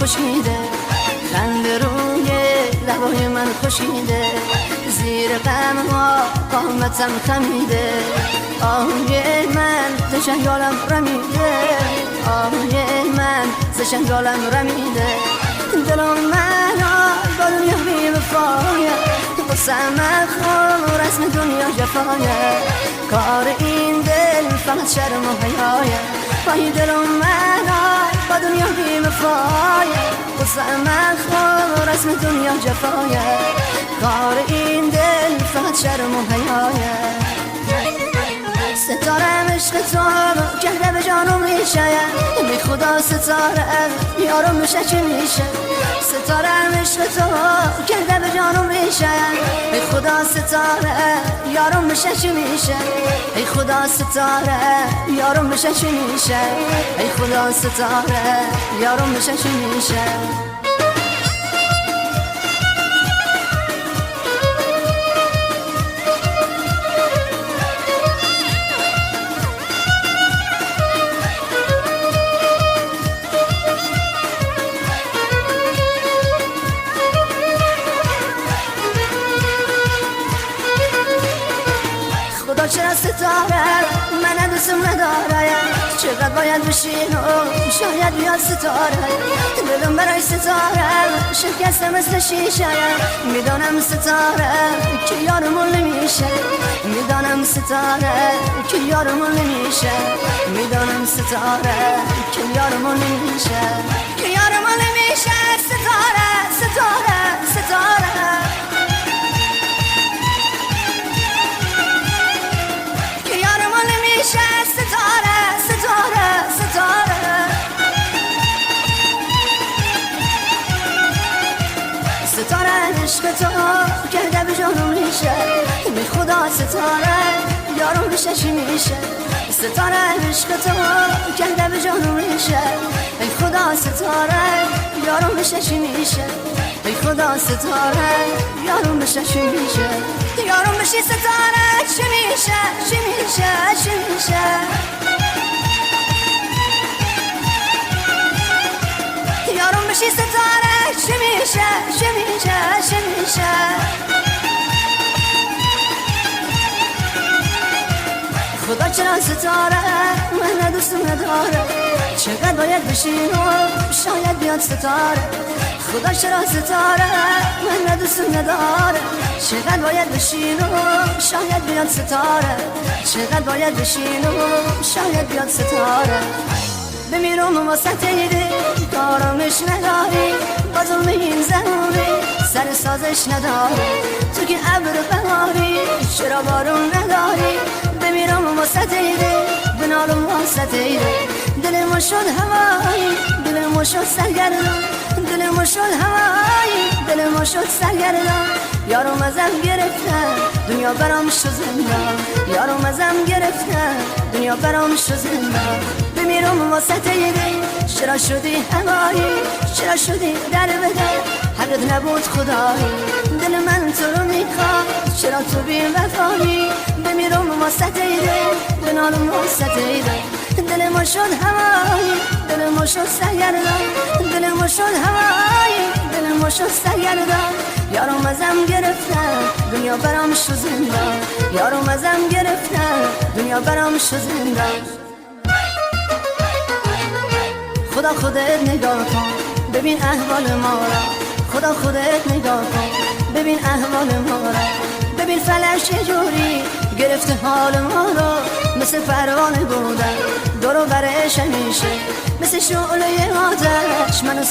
خوشیده، خنده روی لبای من خوشیده، زیر غم ها قامتم خمیده، آهوی من ز شنگالم رمیده، آهوی من ز شنگالم رمیده، دلم منو با دنیا بی وفایه، قصم خور رسم دنیا جفایه، کار این دل فقط شرم و حیایه، پای دلم منو با دنیا بی وفایه، قصم خور رسم دنیا جفایه، کار این دل فقط شرم و حیایه. ستاره عشق تو کرده به جانم ریشه، بی خدا ستاره یارم میشه چی میشه، ستاره عشق تو کرده به جانم ریشه، ای خدا ستاره یارم میشه چی میشه، ای خدا ستاره یارم میشه چی میشه، ای خدا ستاره یارم میشه چی میشه. خدا چرا ستاره من دوستم نداره، چقدر باید بشین و شاید بیاد ستاره، دلم برای ستاره شکسته مثل شیشه، میدانم ستاره که یارمون نمیشه، میدانم ستاره که یارمون نمیشه، میدانم ستاره که یارمون نمیشه، که یارمون نمیشه، ستاره ستاره ستاره ستاره ستاره ستاره ستاره عشق تو کرده به جانم ریشه، بی خدا ستاره یارم میشه چی میشه، ستاره عشق تو کرده به جانم ریشه، ای خدا ستاره یارم میشه چی میشه، ای خدا ستاره یارم میشه چی میشه، یارم میشه ستاره چی میشه چی میشه چی میشه، یارم میشه ستاره چی میشه چی میشه چی میشه. خدا چرا ستاره من دوستم نداره، چقدر باید بشین و شاید بیاد ستاره، خدا چرا ستاره من دوستم نداره، چقدر باید بشین و شاید بیاد ستاره، چقدر باید بشین و شاید بیاد ستاره، بمیرم واسه تیره کارمش نداری، با ظلم این زمانی سر سازش نداری، تو که ابر بهاری چرا بارون نداری، بمیرم واسه تیره بنالم واسه تیره، دلم شد هوایی دلم شد سرگردان، دلم شد هوایی دلم شد سرگردان، یارم ازم گرفتن دنیا برام شد زندان، یارم ازم گرفتن دنیا برام شد زندان، بمیرم واسه تیره چرا شدی هوایی، چرا شدی در بدر حقت نبود خدایی، دل من تو رو میخواد چرا تو بی وفایی، بمیرم واسه تیره بنالم واسه تیره، دلم شد هوایی دلم شد سرگردان، دلم شد هوایی دلم شد سرگردان، یارم ازم گرفتن دنیا برام شد زندان، یارم ازم گرفتن دنیا برام شد زندان. خدا خودت نگاه کن ببین احوال ما را، خدا خودت نگاه کن ببین احوال ما را، ببین فلک چجوری گرفته حال ما رو، مثل پروانه بودن دور و برش همیشه، مثل شعله آتش منو